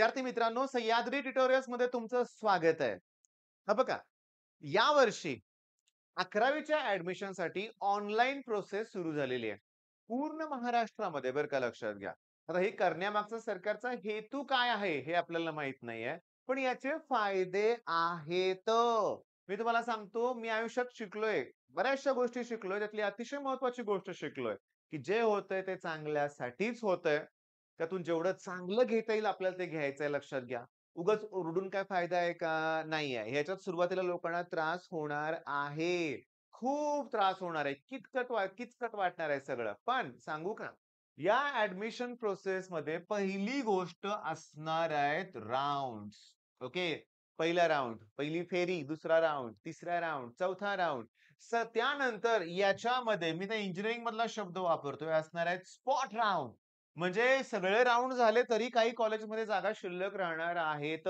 विद्यार्थी मित्रांनो, सह्याद्री ट्युटोरियल्स मध्ये तुमचं स्वागत आहे. हा बघा, यावर्षी 11वीच्या ऍडमिशनसाठी ऑनलाईन प्रोसेस सुरू झालेली आहे. पूर्ण महाराष्ट्रामध्ये बरं का, लक्षात घ्या. आता हे करण्यामागचा सरकारचा हेतू काय आहे हे आपल्याला माहित नाहीये. पण याचे फायदे आहेत. मी तुम्हाला सांगतो, मी आयुष्यात शिकलोय. बऱ्याचशा गोष्टी शिकलोय. त्यातली अतिशय महत्त्वाची गोष्ट शिकलोय, की जे होतंय ते चांगल्यासाठीच होतंय. त्यातून जेवढं चांगलं घेता येईल आपल्याला ते घ्यायचंय, लक्षात घ्या. उगाच ओरडून काय फायदा आहे का? नाहीये. ह्याच्यात सुरुवातीला लोकांना त्रास होणार आहे. खूप त्रास होणार आहे. किचकट वाटणार आहे सगळं. पण सांगू का? या ॲडमिशन प्रोसेसमध्ये पहिली गोष्ट असणार आहेत राउंड्स. ओके. पहिला राउंड, पहिली फेरी, दुसरा राउंड, तिसरा राउंड, चौथा राउंड. त्यानंतर याच्यामध्ये मी त्या इंजिनिअरिंग मधला शब्द वापरतोय, असणार आहेत स्पॉट राउंड. म्हणजे सगळे राउंड झाले तरी काही कॉलेजमध्ये जागा शिल्लक राहणार आहेत.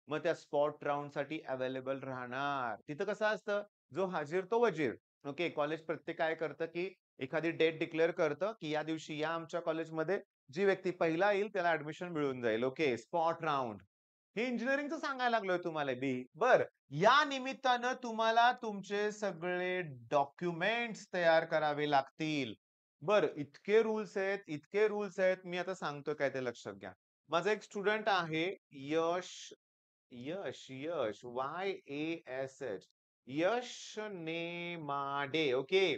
मग त्या स्पॉट राउंडसाठी अवेलेबल राहणार. तिथं कसं असतं, जो हाजीर तो वजीर. ओके. कॉलेज प्रत्येक काय करतं, की एखादी डेट डिक्लेअर करतं, की या दिवशी या आमच्या कॉलेजमध्ये जी व्यक्ती पहिला येईल त्याला ॲडमिशन मिळून जाईल. ओके. Spot round. हे इंजिनिअरिंगचं सांगायला लागलोय तुम्हाला मी. बरं. या निमित्तानं तुम्हाला तुमचे सगळे डॉक्युमेंट्स तयार करावे लागतील. बरं, इतके रूल्स आहेत, इतके रूल्स आहेत. मी आता सांगतोय काय ते लक्षात घ्या. माझा एक स्टुडंट आहे यश यश यश YASH यश नेमाडे. ओके.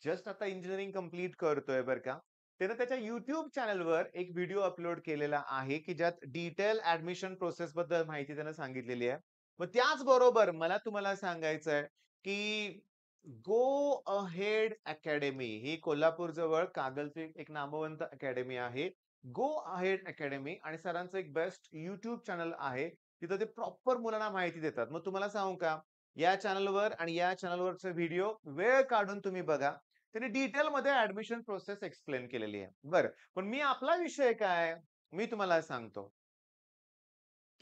जस्ट आता इंजिनिअरिंग कंप्लीट करतोय बरं का. त्यानं त्याच्या YouTube चॅनलवर एक व्हिडिओ अपलोड केलेला आहे, की ज्यात डिटेल ॲडमिशन प्रोसेस बद्दल माहिती त्यानं सांगितलेली आहे. मग त्याचबरोबर मला तुम्हाला सांगायचंय, की गो अहेड अकॅडमी ही कोल्हापूर जवळ कागलची एक नामवंत अकॅडमी आहे. गो अहेड अकॅडमी आणि सरांचं एक बेस्ट YouTube चॅनल आहे. तिथं ते प्रॉपर मुलांना माहिती देतात. मग तुम्हाला सांगू का? या चॅनलवर आणि या चॅनलवरचे व्हिडिओ वेळ काढून तुम्ही बघा. त्यांनी डिटेलमध्ये ॲडमिशन प्रोसेस एक्सप्लेन केलेली आहे. बरं, पण आपला विषय काय? मी तुम्हाला सांगतो.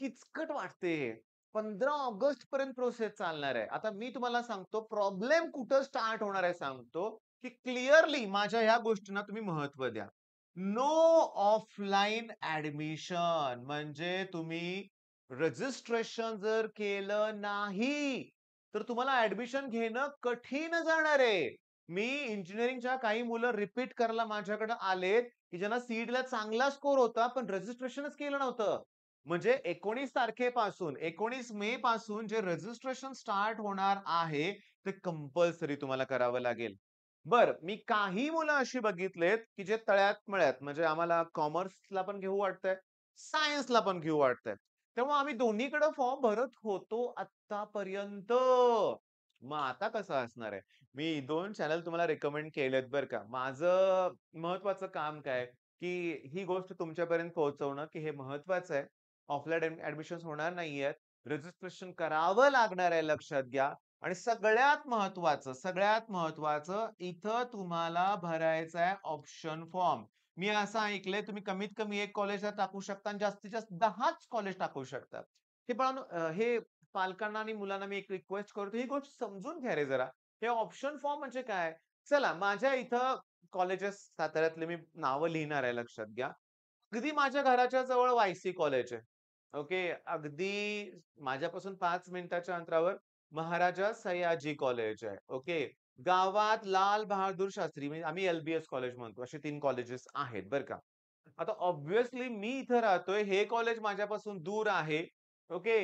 किचकट वाटते हे. 15 ऑगस्ट पर्यंत प्रोसेस चालणार आहे. आता मी तुम्हाला सांगतो प्रॉब्लेम कुठं स्टार्ट होणार आहे सांगतो, की क्लिअरली माझ्या ह्या गोष्टींना तुम्ही महत्त्व द्या. नो ऑफलाईन ॲडमिशन म्हणजे तुम्ही रजिस्ट्रेशन जर केलं नाही, तर तुम्हाला ॲडमिशन घेणं कठीण जाणार आहे. मी इंजिनिअरिंगच्या काही मुलं रिपीट करायला माझ्याकडे आलेत, की ज्यांना सीईटीला चांगला स्कोर होता, पण रजिस्ट्रेशनच केलं नव्हतं. म्हणजे 19 तारखेपासून 19 मे पासून जे रजिस्ट्रेशन स्टार्ट होणार आहे, ते कंपल्सरी तुम्हाला करावं लागेल. बरं, मी काही मुलं अशी बघितलेत, की जे तळ्यात-मळ्यात म्हणजे आम्हाला कॉमर्सला पण घेऊ वाटतंय, सायन्सला पण घेऊ वाटतंय. तेव्हा आम्ही दोन्हीकडे फॉर्म भरत होतो आत्तापर्यंत. मग आता कसं असणार आहे? मी 2 चॅनल तुम्हाला रिकमेंड केलेत बरं का. माझं महत्त्वाचं काम काय, की ही गोष्ट तुमच्यापर्यंत पोहोचवणं, की हे महत्त्वाचं आहे. ऑफलाईन ॲडमिशन्स होणार नाहीयेत. रजिस्ट्रेशन करावं लागणार आहे, लक्षात घ्या. आणि सगळ्यात महत्त्वाचं इथं तुम्हाला भरायचा आहे ऑप्शन फॉर्म. मी असं ऐकलंय तुम्ही कमीत कमी 1 कॉलेजला टाकू शकता आणि जास्तीत जास्त 10च कॉलेज टाकू शकता. हे बाळांनो, हे पालकांना आणि मुलांना मी एक रिक्वेस्ट करतो, ही गोष्ट समजून घ्या रे जरा. हे ऑप्शन फॉर्म म्हणजे काय? चला माझ्या इथं कॉलेजेस साताऱ्यातले मी नावं लिहिणार आहे, लक्षात घ्या. अगदी माझ्या घराच्या जवळ वायसी कॉलेज आहे. ओके. अगदी माझ्यापासून 5 मिनिटाच्या अंतरावर महाराजा सयाजी कॉलेज आहे. ओके. गावात लाल बहादूर शास्त्री म्हणजे आम्ही एल कॉलेज म्हणतो. असे 3 कॉलेजेस आहेत बरं का. आता ऑब्व्हियसली मी इथं राहतोय. हे कॉलेज माझ्यापासून दूर आहे. ओके.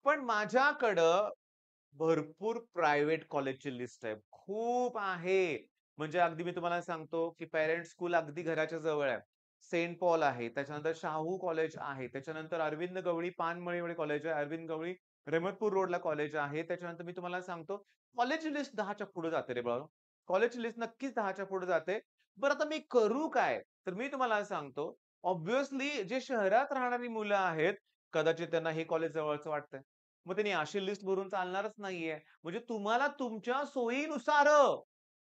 पण माझ्याकडं भरपूर प्रायव्हेट कॉलेजची लिस्ट आहे. खूप आहे. म्हणजे अगदी मी तुम्हाला सांगतो, की पॅरेंट स्कूल अगदी घराच्या जवळ आहे. सेंट पॉल आहे. त्याच्यानंतर शाहू कॉलेज आहे. त्याच्यानंतर अरविंद गवळी पानमळीमध्ये कॉलेज आहे. अरविंद गवळी रहमतपूर रोडला कॉलेज आहे. त्याच्यानंतर मी तुम्हाला सांगतो, कॉलेजची लिस्ट 10च्या पुढे जाते रे बाळानो. कॉलेजची लिस्ट नक्कीच 10च्या पुढे जाते. बरं आता मी करू काय? तर मी तुम्हाला सांगतो, ऑब्व्हियसली जे शहरात राहणारी मुलं आहेत, कदाचित त्यांना हे कॉलेज जवळचं वाटतंय. मग त्यांनी अशी लिस्ट भरून चालणारच नाहीये. म्हणजे तुम्हाला तुमच्या सोयीनुसार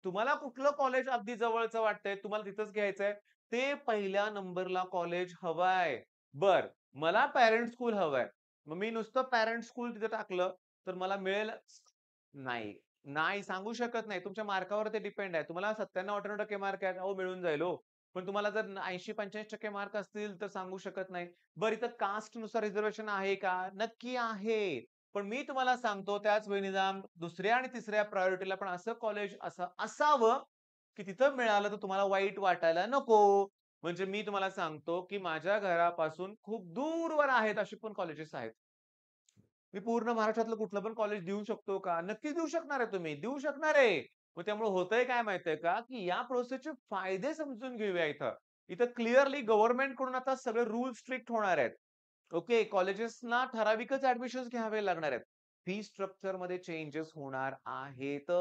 तुम्हाला कुठलं कॉलेज अगदी जवळचं वाटतंय, तुम्हाला तिथंच घ्यायचंय, ते पहिल्या नंबरला कॉलेज हवाय. बरं, मला पॅरेंट स्कूल हवंय. मग मी नुसतं पॅरेंट स्कूल तिथे टाकलं, तर मला मिळेल नाही. नाही सांगू शकत नाही. तुमच्या मार्कावर ते डिपेंड आहे. तुम्हाला 97-98% मार्क आहेत. अहो मिळून जाईल हो. पण तुम्हाला जर 80-85% मार्क असतील तर सांगू शकत नाही. बरं इथं कास्टनुसार रिझर्व्हेशन आहे का? नक्की आहे. पण मी तुम्हाला सांगतो त्याच वेळी निदान दुसऱ्या आणि तिसऱ्या प्रायोरिटीला पण असं कॉलेज असावं, की तिथं मिळालं तर तुम्हाला वाईट वाटायला नको. म्हणजे मी तुम्हाला सांगतो, की माझ्या घरापासून खूप दूरवर आहेत अशी पण कॉलेजेस आहेत. मी पूर्ण महाराष्ट्रातलं कुठलं पण कॉलेज देऊ शकतो का? नक्कीच देऊ शकणार आहे तुम्ही, देऊ शकणार आहे. मग त्यामुळे होतंय काय माहितीये का, की या प्रोसेसचे फायदे समजून घेऊया इथं. इथं क्लिअरली गव्हर्नमेंटकडून आता सगळे रूल स्ट्रिक्ट होणार आहेत. ओके, कॉलेजेसना ठराविकच ॲडमिशन्स घ्यावे लागणार आहेत. फी स्ट्रक्चरमध्ये चेंजेस होणार आहेत.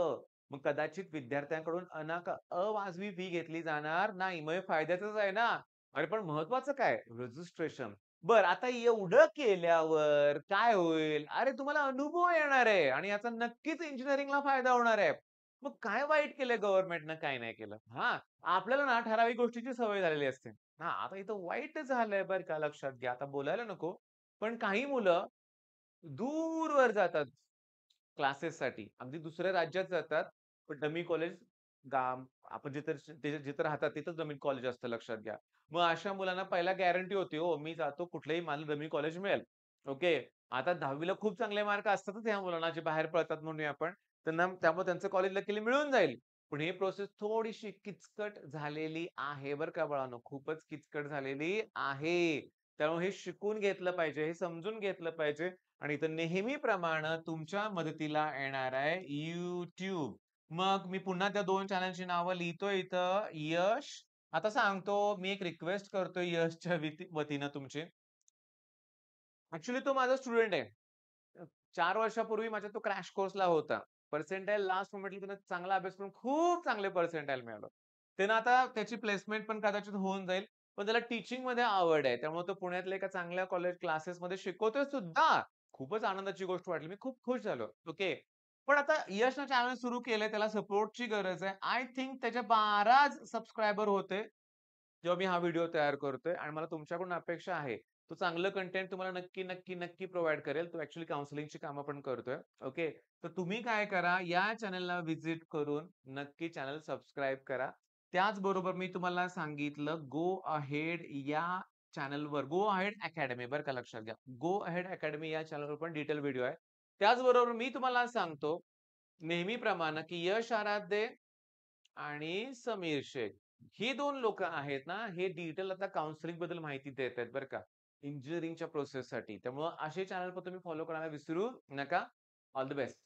मग कदाचित विद्यार्थ्यांकडून अवाजवी फी घेतली जाणार नाही. मग हे फायद्याचंच आहे ना. अरे पण महत्वाचं काय? रजिस्ट्रेशन. बरं आता एवढं केल्यावर काय होईल? अरे तुम्हाला अनुभव येणार आहे आणि याचा नक्कीच इंजिनिअरिंगला फायदा होणार आहे. मग काय वाईट केलंय गव्हर्नमेंटनं? काय नाही केलं. हां, आपल्याला ना ठराविक गोष्टीची सवय झालेली असते. हां, आता इथं वाईट झालंय बरं का लक्षात घ्या. आता बोलायला नको. पण काही मुलं दूरवर जातात क्लासेससाठी. अगदी दुसऱ्या राज्यात जातात. पण डमी कॉलेज आपण जिथं राहतात तिथंच डमी कॉलेज असतं लक्षात घ्या. मग अशा मुलांना पहिला गॅरंटी होती हो, मी जातो कुठलंही मला डमी कॉलेज मिळेल. ओके. आता 10वी खूप चांगले मार्क असतातच ह्या मुलांना जे बाहेर पडतात म्हणूया आपण. त्यांना त्यामुळे त्यांचं कॉलेज लकीली मिळून जाईल. पण ही प्रोसेस थोडीशी किचकट झालेली आहे बरं का बाळांनो. खूपच किचकट झालेली आहे. त्यामुळे हे शिकून घेतलं पाहिजे, हे समजून घेतलं पाहिजे आणि इथं नेहमीप्रमाणे तुमच्या मदतीला येणार आहे YouTube. मग मी पुन्हा त्या 2 चॅनलची नावं लिहितोय इथं. यश आता सांगतो मी एक रिक्वेस्ट करतोय यशच्या वतीनं तुमची. ॲक्चुअली तो माझा स्टुडंट आहे. 4 वर्षापूर्वी माझ्या तो क्रॅश कोर्सला होता. पर्सेंटाइल लास्ट मोमेंटला त्यानं चांगला अभ्यास करून खूप चांगले पर्सेंटाइल मिळालं. त्यानं आता त्याची प्लेसमेंट पण कदाचित होऊन जाईल. पण त्याला टीचिंगमध्ये आवड आहे. त्यामुळे तो पुण्यातल्या एका चांगल्या क्लासेसमध्ये शिकवतोय सुद्धा. खूपच आनंदाची गोष्ट वाटली. मी खूप खुश झालो. ओके. पण आता यशनं चॅनल सुरू केलंय. त्याला सपोर्टची गरज आहे. आय थिंक त्याचे 12 सबस्क्रायबर होते. जेव्हा मी हा व्हिडिओ तयार करतोय आणि मला तुमच्याकडून अपेक्षा आहे, तो चांगलं कंटेंट तुम्हाला नक्की प्रोव्हाईड करेल. तो ॲक्चुअली काउन्सिलिंगची कामं पण करतोय. ओके. तर तुम्ही काय करा, या चॅनलला व्हिजिट करून नक्की चॅनल सबस्क्राईब करा. त्याचबरोबर मी तुम्हाला सांगितलं गो अहेड या चॅनलवर गो अहेड अकॅडमी बरं का लक्षात घ्या. गो अहेड अकॅडमी या चॅनलवर पण डिटेल व्हिडिओ आहे. त्याचबरोबर मी तुम्हाला सांगतो नेहमीप्रमाणे की यश आराध्य आणि समीर शेख. ही 2 लोकं आहेत ना, हे डिटेल आता काउन्सिलिंग बद्दल माहिती देत आहेत बरं का. इंजिनिअरिंगच्या प्रोसेससाठी. त्यामुळं असे चॅनल पण तुम्ही फॉलो करायला विसरू नका. All the best.